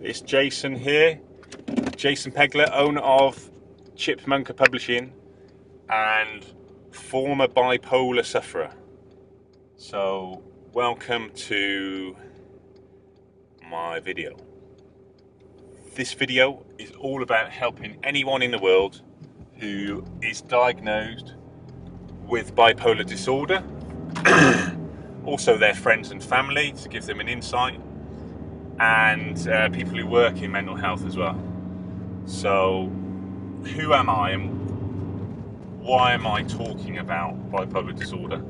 It's Jason here, Jason Pegler, owner of Chipmunkapublishing and former bipolar sufferer. So, welcome to my video. This video is all about helping anyone in the world who is diagnosed with bipolar disorder, also their friends and family, to give them an insight, and people who work in mental health as well. So, who am I and why am I talking about bipolar disorder?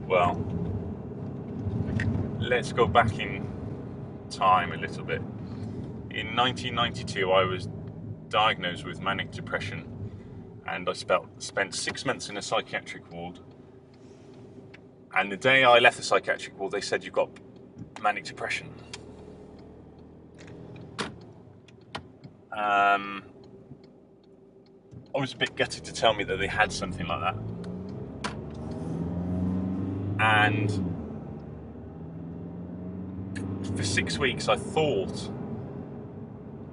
Well, let's go back in time a little bit. In 1992, I was diagnosed with manic depression, and I spent 6 months in a psychiatric ward. And the day I left the psychiatric ward, they said, "You've got manic depression." I was a bit gutted to tell me that they had something like that. And for 6 weeks, I thought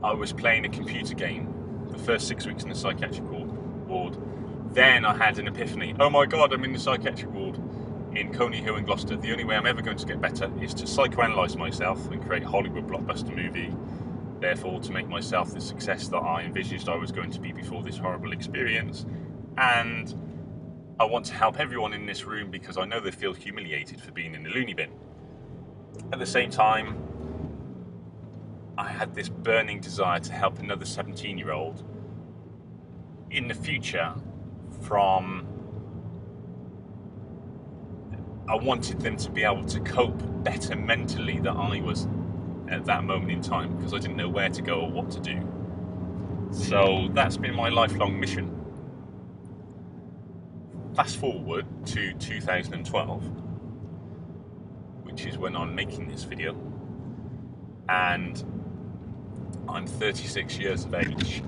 I was playing a computer game. The first 6 weeks in the psychiatric ward. Then I had an epiphany. Oh my God, I'm in the psychiatric ward in Coney Hill in Gloucester. The only way I'm ever going to get better is to psychoanalyse myself and create a Hollywood blockbuster movie. Therefore, to make myself the success that I envisaged I was going to be before this horrible experience. And I want to help everyone in this room because I know they feel humiliated for being in the loony bin. At the same time, I had this burning desire to help another 17-year-old in the future I wanted them to be able to cope better mentally than I was at that moment in time, because I didn't know where to go or what to do. So that's been my lifelong mission. Fast forward to 2012, which is when I'm making this video, and I'm 36 years of age.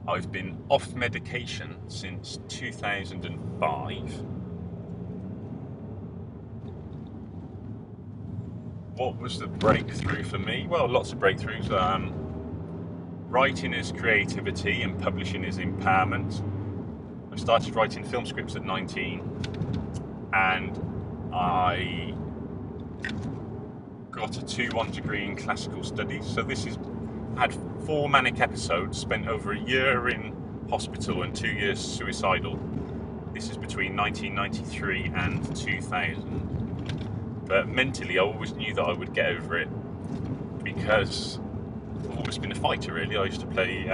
I've been off medication since 2005. What was the breakthrough for me? Well, lots of breakthroughs. Writing is creativity and publishing is empowerment. I started writing film scripts at 19, and I got a 2-1 degree in classical studies. So I had 4 manic episodes, spent over a year in hospital and 2 years suicidal. This is between 1993 and 2000. But mentally, I always knew that I would get over it because I've always been a fighter, really. I used to play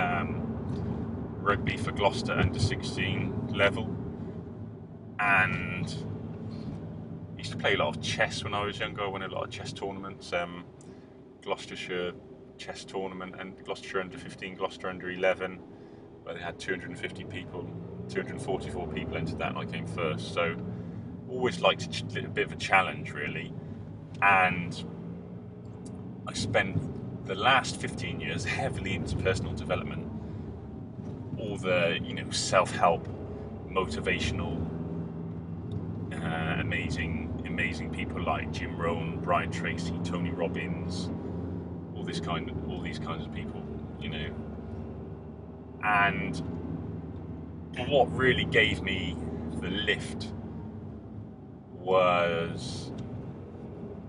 rugby for Gloucester under 16 level, and I used to play a lot of chess when I was younger. I won a lot of chess tournaments, Gloucestershire chess tournament and Gloucestershire under 15, Gloucester under 11, where they had 250 people, 244 people entered that, and I came first. So always liked a bit of a challenge, really. And I spent the last 15 years heavily into personal development. All the, self-help, motivational, amazing people like Jim Rohn, Brian Tracy, Tony Robbins, all these kinds of people, And what really gave me the lift was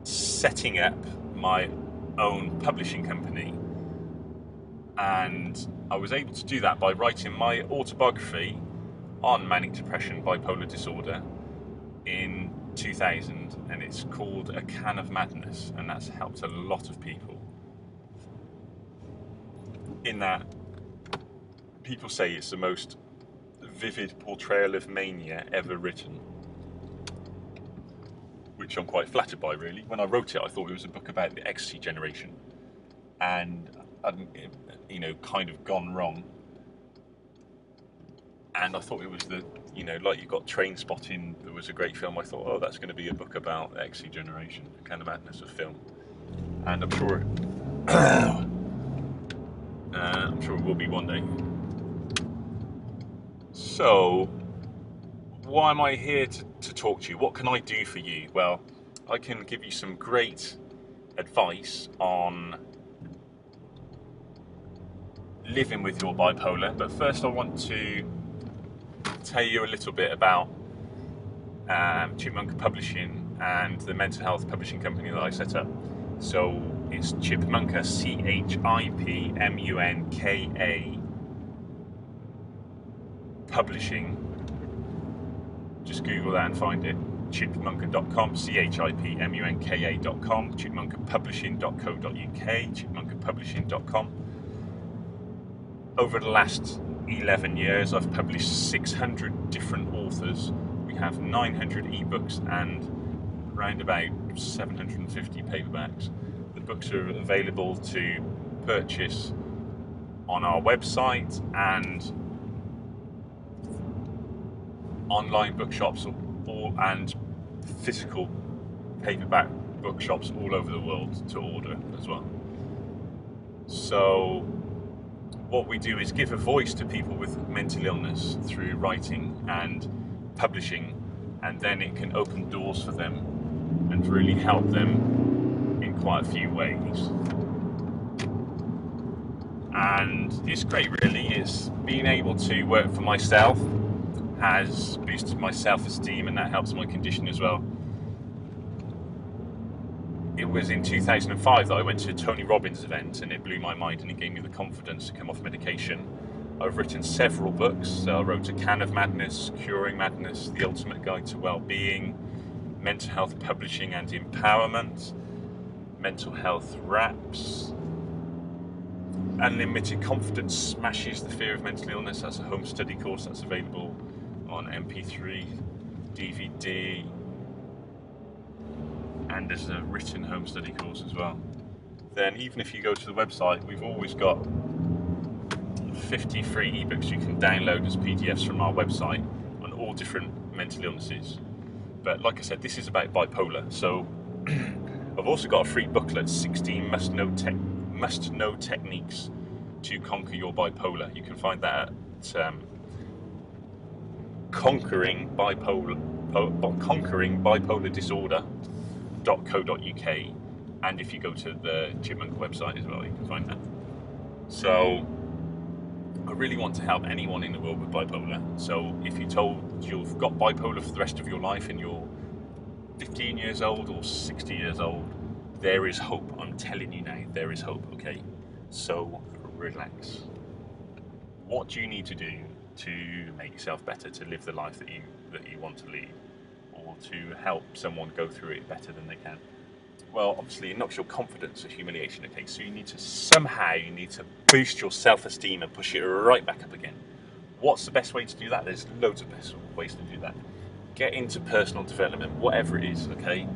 setting up my own publishing company, and I was able to do that by writing my autobiography on manic depression, bipolar disorder in 2000, and it's called A Can of Madness, and that's helped a lot of people. In that, people say it's the most vivid portrayal of mania ever written, which I'm quite flattered by, really. When I wrote it, I thought it was a book about the ecstasy generation, and I'd, kind of gone wrong. And I thought it was like you got Train Spotting, there was a great film. I thought, that's going to be a book about the ecstasy generation, the kind of madness of film. And I'm sure, it will be one day. So, why am I here to talk to you? What can I do for you? Well, I can give you some great advice on living with your bipolar. But first I want to tell you a little bit about Chipmunka Publishing and the mental health publishing company that I set up. So it's Chipmunka, Chipmunka Publishing. Just Google that and find it. Chipmunka.com, Chipmunka.com, chipmunkapublishing.co.uk, chipmunkapublishing.com. Over the last 11 years, I've published 600 different authors. We have 900 ebooks and around about 750 paperbacks. The books are available to purchase on our website and online bookshops and physical paperback bookshops all over the world to order as well. So what we do is give a voice to people with mental illness through writing and publishing, and then it can open doors for them and really help them in quite a few ways. And it's great, really. It's being able to work for myself has boosted my self-esteem, and that helps my condition as well. It was in 2005 that I went to a Tony Robbins event, and it blew my mind, and it gave me the confidence to come off medication. I've written several books. I wrote A Can of Madness, Curing Madness, The Ultimate Guide to Wellbeing, Mental Health Publishing and Empowerment, Mental Health Raps, Unlimited Confidence Smashes the Fear of Mental Illness. That's a home study course that's available on MP3, DVD, and there's a written home study course as well. Then even if you go to the website, we've always got 50 free ebooks you can download as PDFs from our website on all different mental illnesses. But like I said, this is about bipolar, so I've also got a free booklet, 16 must-know techniques to conquer your bipolar. You can find that at conqueringbipolardisorder.co.uk, and if you go to the Chipmunka website as well, you can find that. So I really want to help anyone in the world with bipolar. So if you're told you've got bipolar for the rest of your life and you're 15 years old or 60 years old, there is hope. I'm telling you now, there is hope, okay? So relax. What do you need to do to make yourself better, to live the life that you want to lead, or to help someone go through it better than they can? Well, obviously it knocks your confidence, a humiliation, okay? So you need to boost your self-esteem and push it right back up again. What's the best way to do that? There's loads of best ways to do that. Get into personal development, whatever it is, okay?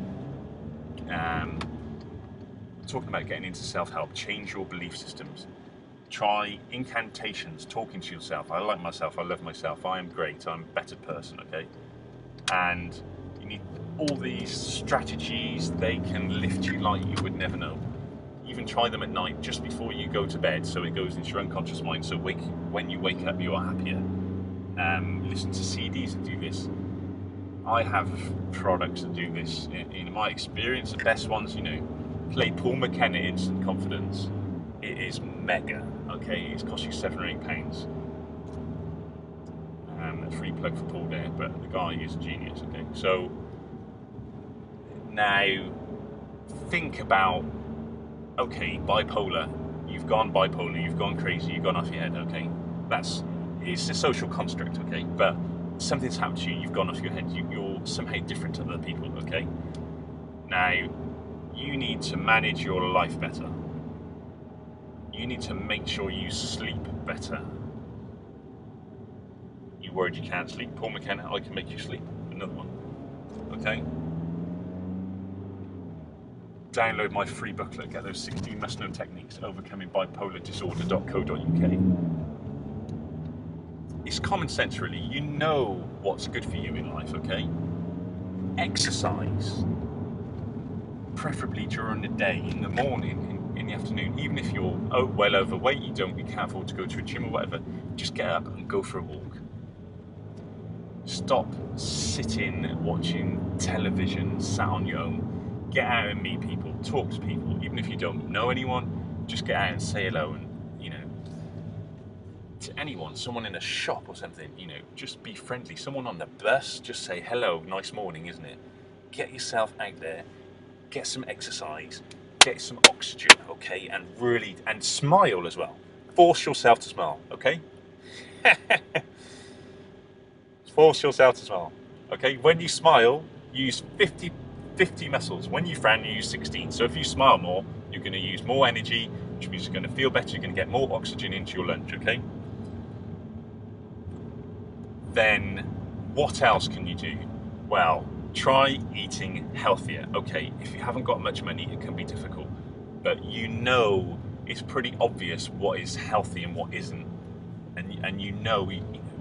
Talking about getting into self-help, change your belief systems. Try incantations, talking to yourself. I like myself, I love myself, I am great, I'm a better person, okay? And you need all these strategies. They can lift you like you would never know. Even try them at night, just before you go to bed, so it goes into your unconscious mind, so when you wake up, you are happier. Listen to CDs and do this. I have products that do this. In my experience, the best ones, play Paul McKenna Instant Confidence. It is mega, okay? It's cost you £7 or £8. A free plug for Paul there, but the guy is a genius, okay? So now think about, okay, bipolar. You've gone bipolar, you've gone crazy, you've gone off your head, okay? It's a social construct, okay? But something's happened to you, you've gone off your head, you're somehow different to other people, okay? Now, you need to manage your life better. You need to make sure you sleep better. You worried you can't sleep? Paul McKenna, I can make you sleep. Another one, okay? Download my free booklet, get those 16 must-know techniques, overcomingbipolardisorder.co.uk. It's common sense, really. You know what's good for you in life, okay? Exercise, preferably during the day, in the morning, in the afternoon. Even if you're well overweight, you can't afford to go to a gym or whatever, just get up and go for a walk. Stop sitting watching television, sat on your own. Get out and meet people, talk to people. Even if you don't know anyone, just get out and say hello and, to anyone, someone in a shop or something, you know, just be friendly. Someone on the bus, just say hello, nice morning, isn't it? Get yourself out there, get some exercise, get some oxygen, okay, and smile as well. Force yourself to smile, okay? Force yourself to smile, okay? When you smile, use 50 muscles. When you frown, you use 16. So if you smile more, you're going to use more energy, which means you're going to feel better, you're going to get more oxygen into your lungs, okay? Then what else can you do? Well, try eating healthier, okay? If you haven't got much money, it can be difficult, but you know it's pretty obvious what is healthy and what isn't, and you know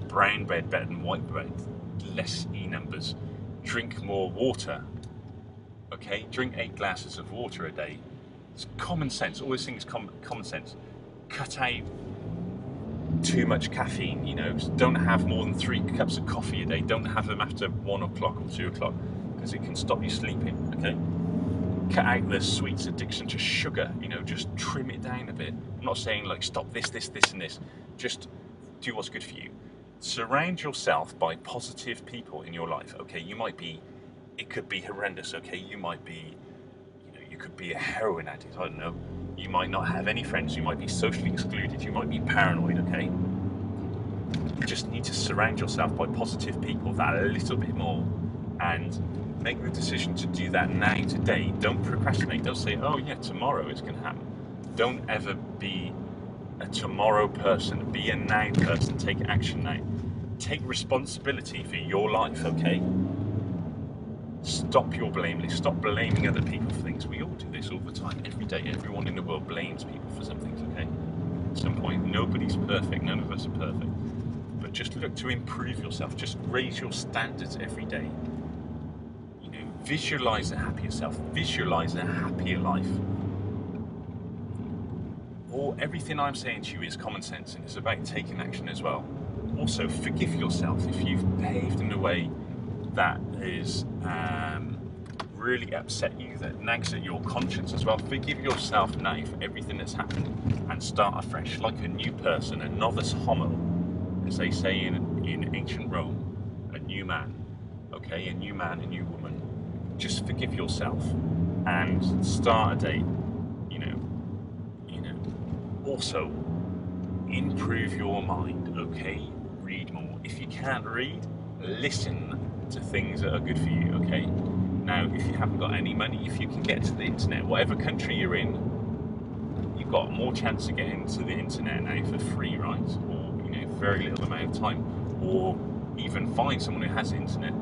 brown bread better than white bread, less E numbers. Drink more water, okay? Drink 8 glasses of water a day. It's common sense. All these things common sense. Cut out too much caffeine, you know. Don't have more than 3 cups of coffee a day. Don't have them after 1 o'clock or 2 o'clock, because it can stop you sleeping, okay? Cut out the sweets addiction to sugar, you know, just trim it down a bit. I'm not saying like stop this and this. Just do what's good for you. Surround yourself by positive people in your life, okay? It could be horrendous, okay? You could be a heroin addict, I don't know. You might not have any friends, you might be socially excluded, you might be paranoid, okay? You just need to surround yourself by positive people that a little bit more, and make the decision to do that now, today. Don't procrastinate. Don't say, oh yeah, tomorrow it's going to happen. Don't ever be a tomorrow person. Be a now person. Take action now. Take responsibility for your life, okay? Stop your blame list. Stop blaming other people for things. We all do this all the time, every day. Everyone in the world blames people for some things, okay? At some point, nobody's perfect. None of us are perfect. But just look to improve yourself. Just raise your standards every day. You know, visualize a happier self. Visualize a happier life. Everything I'm saying to you is common sense, and it's about taking action as well. Also, forgive yourself if you've behaved in a way that is really upset you, that nags at your conscience as well. Forgive yourself now for everything that's happened and start afresh, like a new person, a novice homo, as they say in ancient Rome, a new man, okay? A new man, a new woman. Just forgive yourself and start a day, you know. Also, improve your mind, okay? Read more. If you can't read, listen to things that are good for you, okay? Now, if you haven't got any money, if you can get to the internet, whatever country you're in, you've got more chance of getting to the internet now for free, right? Or, you know, very little amount of time. Or even find someone who has the internet.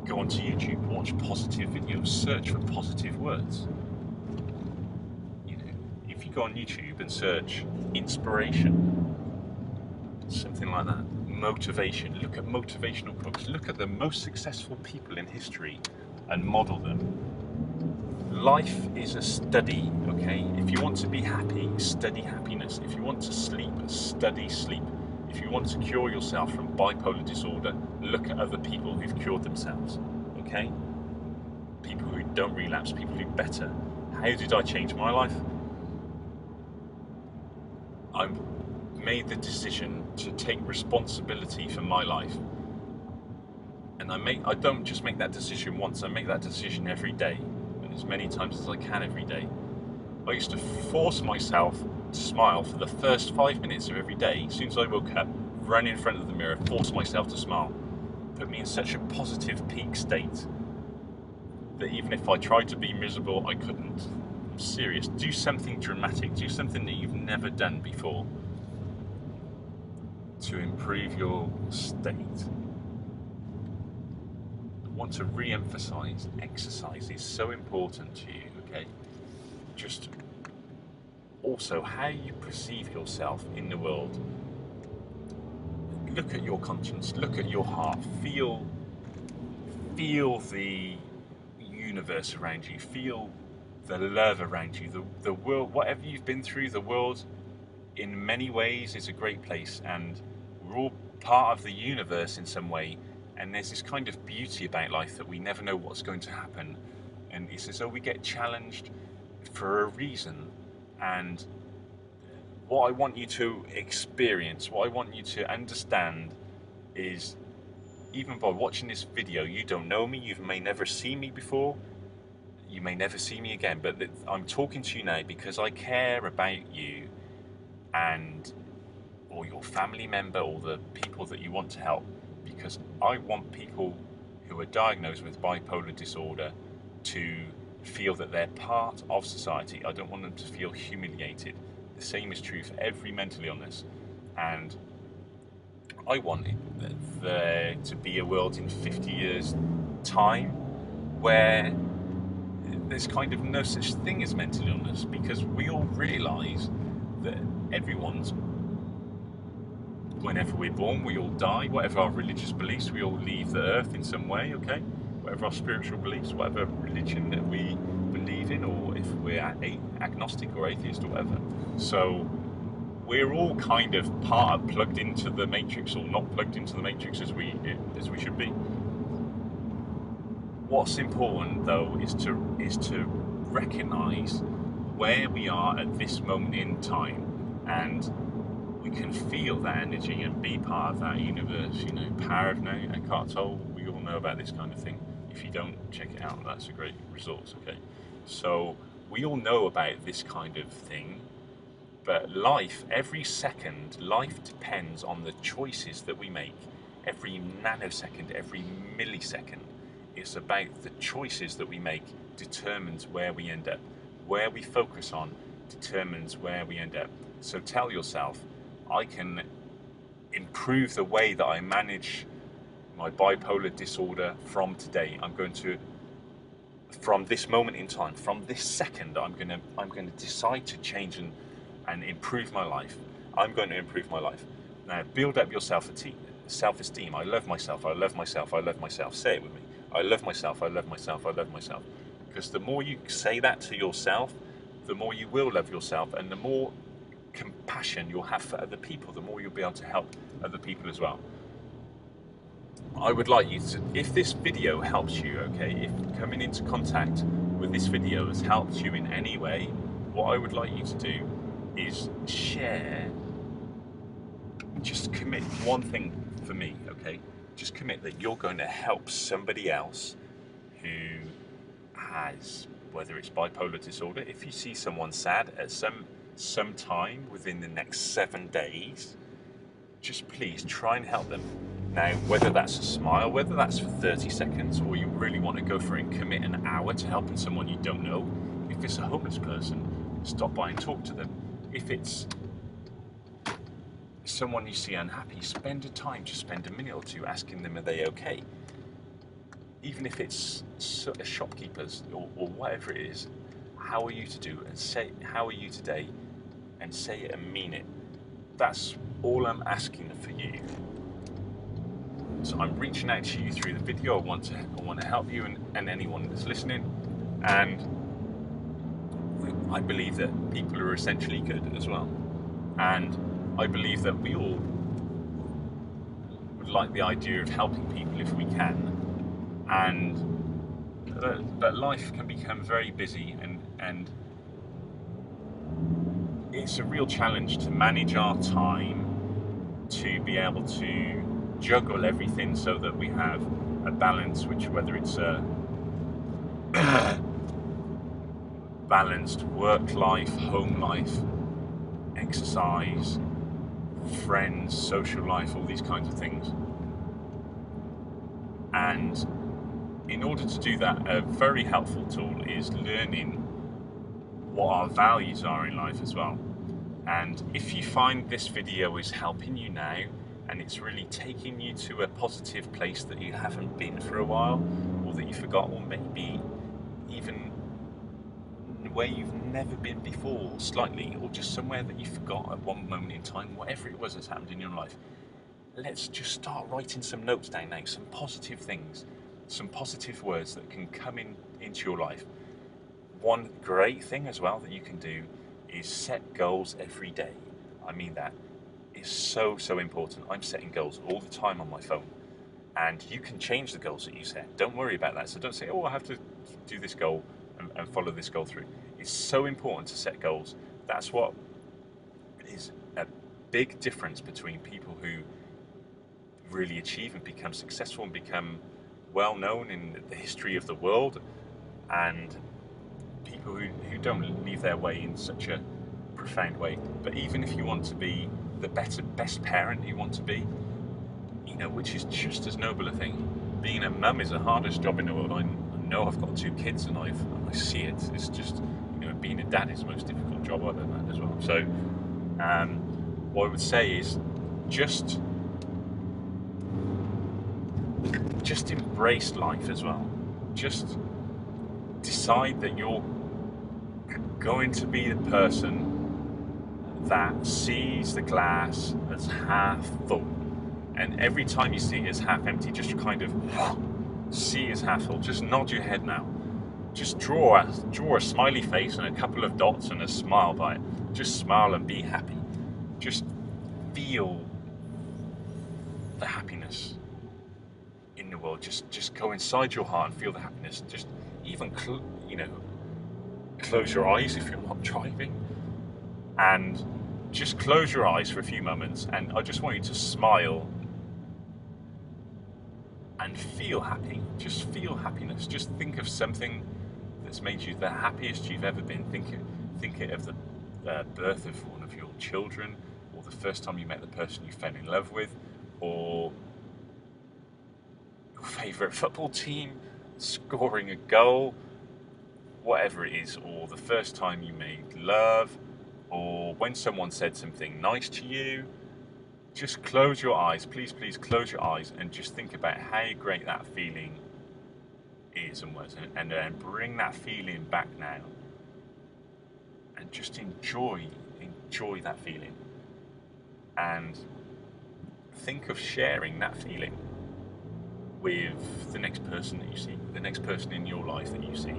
Go onto YouTube, watch positive videos, search for positive words. Go on YouTube and search inspiration, something like that, motivation. Look at motivational quotes. Look at the most successful people in history and model them. Life is a study, okay? If you want to be happy, study happiness. If you want to sleep, study sleep. If you want to cure yourself from bipolar disorder, look at other people who've cured themselves, okay? People who don't relapse, people who better. How did I change my life? I made the decision to take responsibility for my life, and I don't just make that decision once. I make that decision every day, and as many times as I can every day. I used to force myself to smile for the first 5 minutes of every day. As soon as I woke up, run in front of the mirror, force myself to smile. Put me in such a positive peak state that even if I tried to be miserable, I couldn't. Serious. Do something dramatic. Do something that you've never done before to improve your state. I want to re-emphasize exercise is so important to you, okay? Just also how you perceive yourself in the world. Look at your conscience, look at your heart, feel the universe around you, feel the love around you, the world, whatever you've been through, the world in many ways is a great place, and we're all part of the universe in some way, and there's this kind of beauty about life that we never know what's going to happen, and it's as though we get challenged for a reason, and what I want you to experience, what I want you to understand is, even by watching this video, you don't know me, you may never see me before, you may never see me again, but I'm talking to you now because I care about you and or your family member or the people that you want to help, because I want people who are diagnosed with bipolar disorder to feel that they're part of society. I don't want them to feel humiliated. The same is true for every mental illness, and I want there to be a world in 50 years' time where there's kind of no such thing as mental illness, because we all realise that whenever we're born, we all die. Whatever our religious beliefs, we all leave the earth in some way, okay? Whatever our spiritual beliefs, whatever religion that we believe in, or if we're agnostic or atheist or whatever. So we're all kind of plugged into the matrix, or not plugged into the matrix as we should be. What's important though is to recognise where we are at this moment in time, and we can feel that energy and be part of that universe. You know, Power of Now, Eckhart Tolle, we all know about this kind of thing. If you don't, check it out, that's a great resource, okay? So we all know about this kind of thing, but life, every second, life depends on the choices that we make. Every nanosecond, every millisecond, it's about the choices that we make determines where we end up. Where we focus on determines where we end up. So tell yourself, I can improve the way that I manage my bipolar disorder from today. I'm going to, from this moment in time, from this second, I'm going to decide to change and improve my life. I'm going to improve my life. Now, build up your self-esteem. I love myself. I love myself. I love myself. Say it with me. I love myself. I love myself. I love myself. Because the more you say that to yourself, the more you will love yourself, and the more compassion you'll have for other people, the more you'll be able to help other people as well. I would like you to, if this video helps you, okay, if coming into contact with this video has helped you in any way, what I would like you to do is share. Just commit one thing for me, okay? Just commit that you're going to help somebody else who has, whether it's bipolar disorder. If you see someone sad at some time within the next 7 days, just please try and help them. Now, whether that's a smile, whether that's for 30 seconds, or you really want to go for it and commit an hour to helping someone you don't know. If it's a homeless person, stop by and talk to them. If it's someone you see unhappy, spend a minute or two asking them, are they okay? Even if it's shopkeepers or whatever it is, how are you to do, and say, how are you today, and say it and mean it. That's all I'm asking for you. So I'm reaching out to you through the video. I want to help you and anyone that's listening. And I believe that people are essentially good as well. And I believe that we all would like the idea of helping people if we can. But life can become very busy, and it's a real challenge to manage our time, to be able to juggle everything so that we have a balance, which, whether it's a balanced work life, home life, exercise, friends, social life, all these kinds of things. And in order to do that, a very helpful tool is learning what our values are in life as well. And if you find this video is helping you now, and it's really taking you to a positive place that you haven't been for a while, or that you forgot, or maybe even where you've never been before slightly, or just somewhere that you forgot at one moment in time, whatever it was that's happened in your life, let's just start writing some notes down now, some positive things, some positive words that can come into your life. One great thing as well that you can do is set goals every day. I mean, that is so important. I'm setting goals all the time on my phone, and you can change the goals that you set. Don't worry about that. So don't say, oh, I have to do this goal and follow this goal through. It's so important to set goals. That's what is a big difference between people who really achieve and become successful and become well known in the history of the world, and people who don't leave their way in such a profound way. But even if you want to be the best parent you want to be, which is just as noble a thing. Being a mum is the hardest job in the world. I know I've got 2 kids and I see it. It's just, being a dad is the most difficult job I've ever had as well. So what I would say is just embrace life as well. Just decide that you're going to be the person that sees the glass as half full, and every time you see it as half empty, just kind of see it as half full. Just nod your head now. Just draw a smiley face and a couple of dots and a smile by it. Just smile and be happy. Just feel the happiness in the world. Just go inside your heart and feel the happiness. Just even close your eyes if you're not driving, and just close your eyes for a few moments, and I just want you to smile and feel happy. Just feel happiness. Just think of something that's made you the happiest you've ever been. Think of the birth of one of your children, or the first time you met the person you fell in love with, or your favourite football team scoring a goal, whatever it is, or the first time you made love, or when someone said something nice to you. Just close your eyes, please close your eyes, and just think about how great that feeling is and was, and then bring that feeling back now, and just enjoy that feeling, and think of sharing that feeling with the next person that you see, the next person in your life that you see,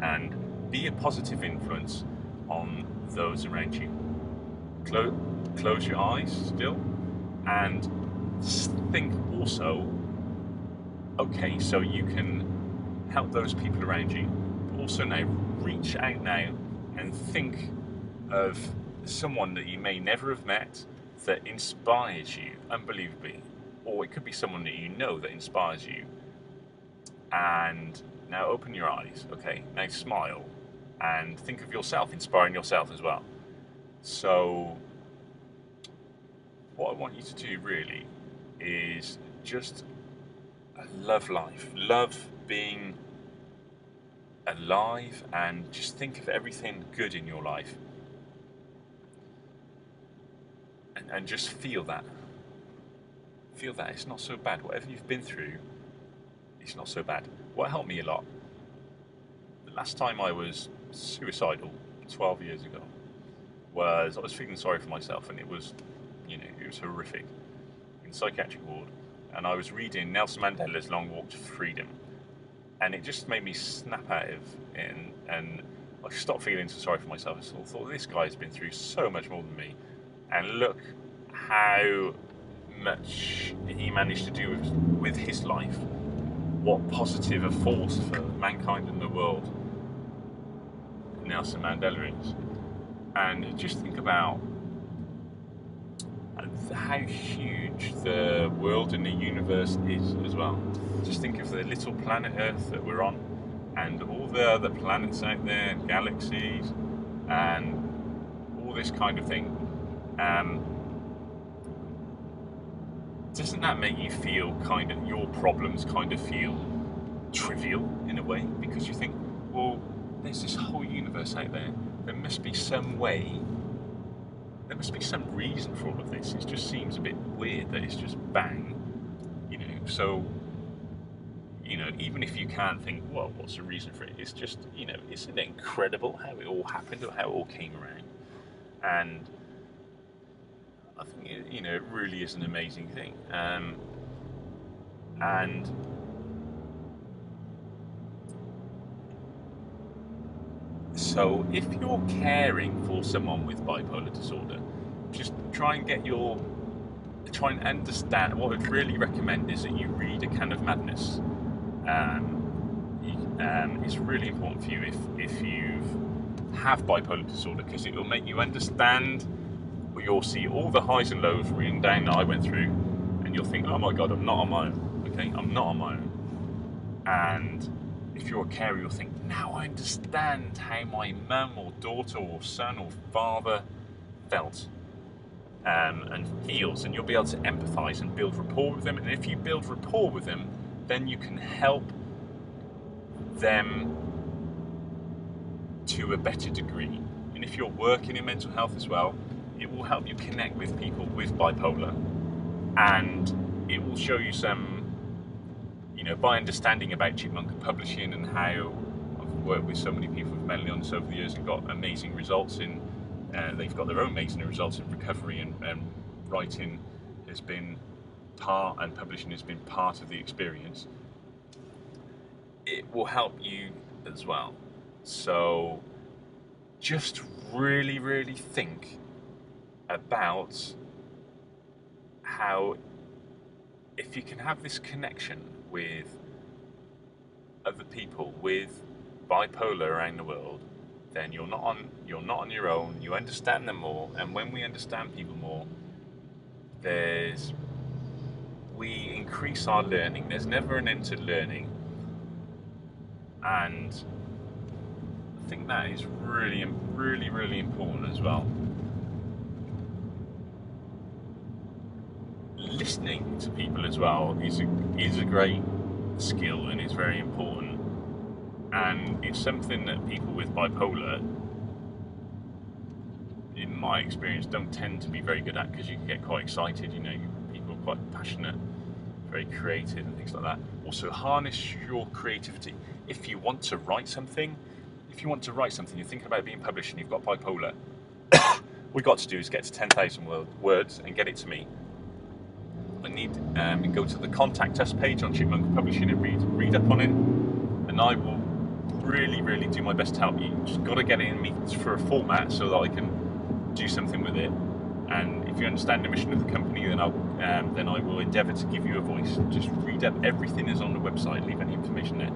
and be a positive influence on those around you. Close your eyes still, and think also, okay, so you can help those people around you. Also now, reach out now and think of someone that you may never have met that inspires you unbelievably, or it could be someone that you know that inspires you. And now open your eyes, okay, now smile, and think of yourself, inspiring yourself as well. So what I want you to do really is just love life, love being alive, and just think of everything good in your life, and just feel that it's not so bad. Whatever you've been through, it's not so bad. What helped me a lot, the last time I was suicidal 12 years ago, was I was feeling sorry for myself, and it was horrific, in psychiatric ward, and I was reading Nelson Mandela's Long Walk to Freedom, and it just made me snap out of it, and I stopped feeling so sorry for myself. I thought, this guy's been through so much more than me, and look how much he managed to do with his life. What positive a force for mankind and the world Nelson Mandela is. And just think about how huge the world and the universe is as well. Just think of the little planet Earth that we're on, and all the other planets out there, and galaxies, and all this kind of thing. Doesn't that make you feel your problems feel trivial in a way? Because you think, well, there's this whole universe out there. There must be some way, there must be some reason for all of this. It just seems a bit weird that it's just bang, so, even if you can't think, well, what's the reason for it? It's just, isn't it incredible how it all happened, or how it all came around? And I think, it really is an amazing thing. And so if you're caring for someone with bipolar disorder, just try and understand. What I'd really recommend is that you read A Can of Madness. It's really important for you if you have bipolar disorder, because it will make you understand you'll see all the highs and lows written down that I went through, and you'll think, oh my God, I'm not on my own. Okay, I'm not on my own. And if you're a carer, you'll think, now I understand how my mum or daughter or son or father felt and feels, and you'll be able to empathise and build rapport with them. And if you build rapport with them, then you can help them to a better degree. And if you're working in mental health as well, it will help you connect with people with bipolar, and it will show you some, by understanding about Chipmunka Publishing and how I've worked with so many people with mental illness over the years and got amazing results in, they've got their own amazing results in recovery, and writing has been part, and publishing has been part of the experience. It will help you as well. So just really, really think about how, if you can have this connection with other people with bipolar around the world, then you're not on your own. You understand them more, and when we understand people more, we increase our learning. There's never an end to learning, and I think that is really, really, really important as well. Listening to people as well is a great skill, and is very important, and it's something that people with bipolar, in my experience, don't tend to be very good at, because you can get quite excited. People are quite passionate, very creative and things like that. Also, harness your creativity. If you want to write something, you're thinking about being published and you've got bipolar, what we've got to do is get to 10,000 words and get it to me. I need to go to the Contact Us page on Chipmunka Publishing and read up on it, and I will really, really do my best to help you. Just got to get it in me for a format so that I can do something with it. And if you understand the mission of the company, then I will endeavour to give you a voice. Just read up. Everything is on the website. Leave any information there.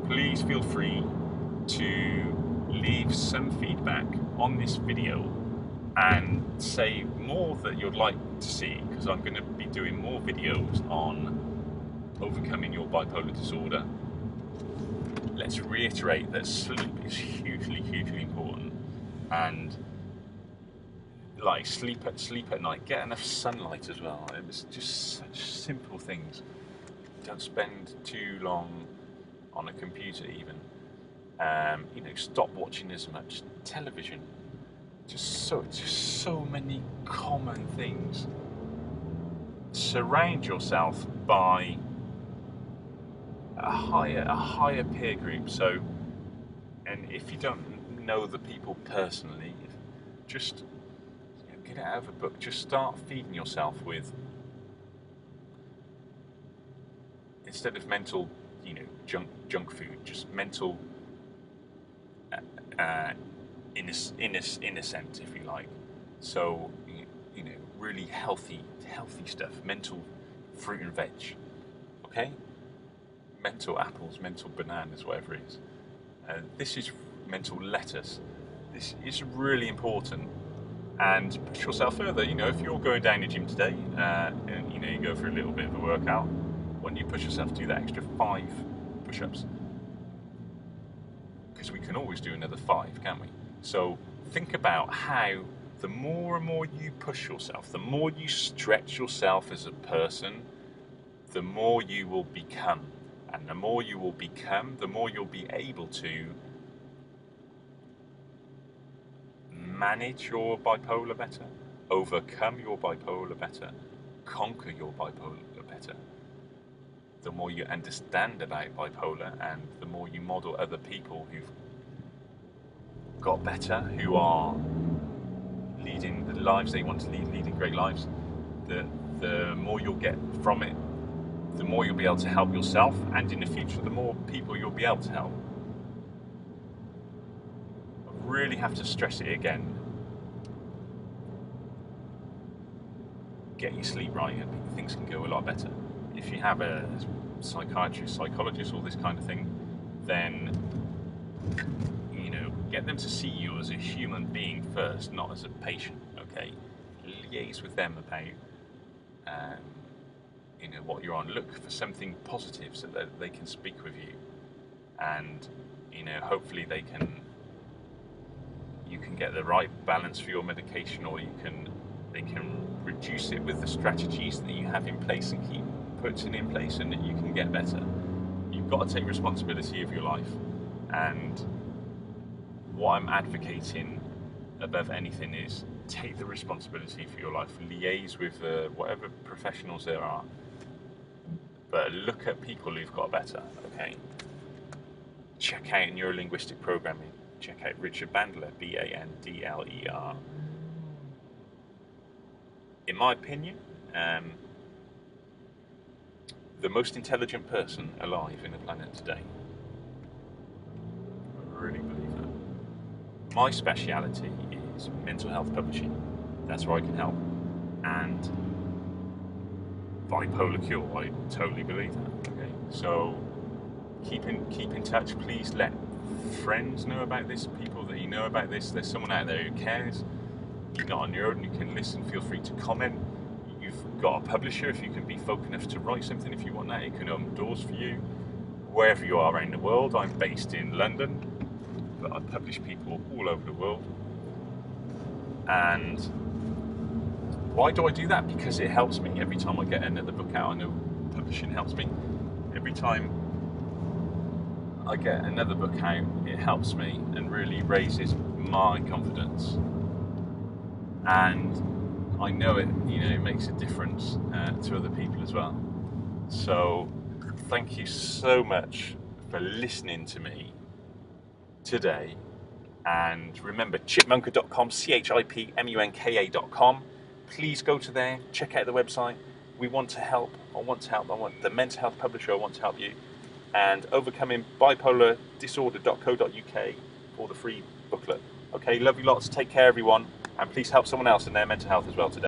Please feel free to leave some feedback on this video and say more that you'd like to see, because I'm going to be doing more videos on overcoming your bipolar disorder. Let's reiterate that sleep is hugely, hugely important, and like sleep at night, get enough sunlight as well. It's just such simple things. Don't spend too long on a computer even. Stop watching as much television. Just so many common things. Surround yourself by a higher peer group. So, and if you don't know the people personally, just get it out of a book. Just start feeding yourself with, instead of mental, junk food, just mental innocent, if you like. So, really healthy stuff. Mental fruit and veg. Okay? Mental apples, mental bananas, whatever it is. This is mental lettuce. This is really important. And push yourself further. If you're going down the gym today, and you go for a little bit of a workout, when you push yourself, do that extra 5 push-ups. Because we can always do another 5, can't we? So think about how the more and more you push yourself, the more you stretch yourself as a person, the more you will become. And the more you will become, the more you'll be able to manage your bipolar better, overcome your bipolar better, conquer your bipolar better. The more you understand about bipolar, and the more you model other people who've got better, who are leading the lives they want to lead, leading great lives, the more you'll get from it, the more you'll be able to help yourself, and in the future, the more people you'll be able to help. I really have to stress it again. Get your sleep right, and things can go a lot better. If you have a psychiatrist, psychologist, all this kind of thing, then get them to see you as a human being first, not as a patient. okay? Liaise with them about what you're on. Look for something positive so that they can speak with you, and hopefully you can get the right balance for your medication, or they can reduce it with the strategies that you have in place and keep putting in place, and that you can get better. You've got to take responsibility of your life, and what I'm advocating above anything is take the responsibility for your life. Liaise with whatever professionals there are, but look at people who've got better. Okay, check out neurolinguistic programming. Check out Richard Bandler, Bandler. In my opinion, the most intelligent person alive in the planet today. I really believe that. My speciality is mental health publishing. That's where I can help. And bipolar cure, I totally believe that. Okay, so keep in touch. Please let friends know about this, people that you know about this. There's someone out there who cares. You're not on your own. You can listen. Feel free to comment. You've got a publisher. If you can be folk enough to write something, if you want that, it can open doors for you wherever you are around the world. I'm based in London, but I publish people all over the world. And why do I do that? Because it helps me every time I get another book out. I know publishing helps me. Every time I get another book out, it helps me and really raises my confidence. And I know it makes a difference to other people as well. So thank you so much for listening to me today. And remember, chipmunka.com, chipmunka.com. Please go to there, check out the website. We want to help. I want the mental health publisher. I want to help you. And overcoming bipolar disorder.co.uk for the free booklet. Okay, love you lots. Take care, everyone. And please help someone else in their mental health as well today.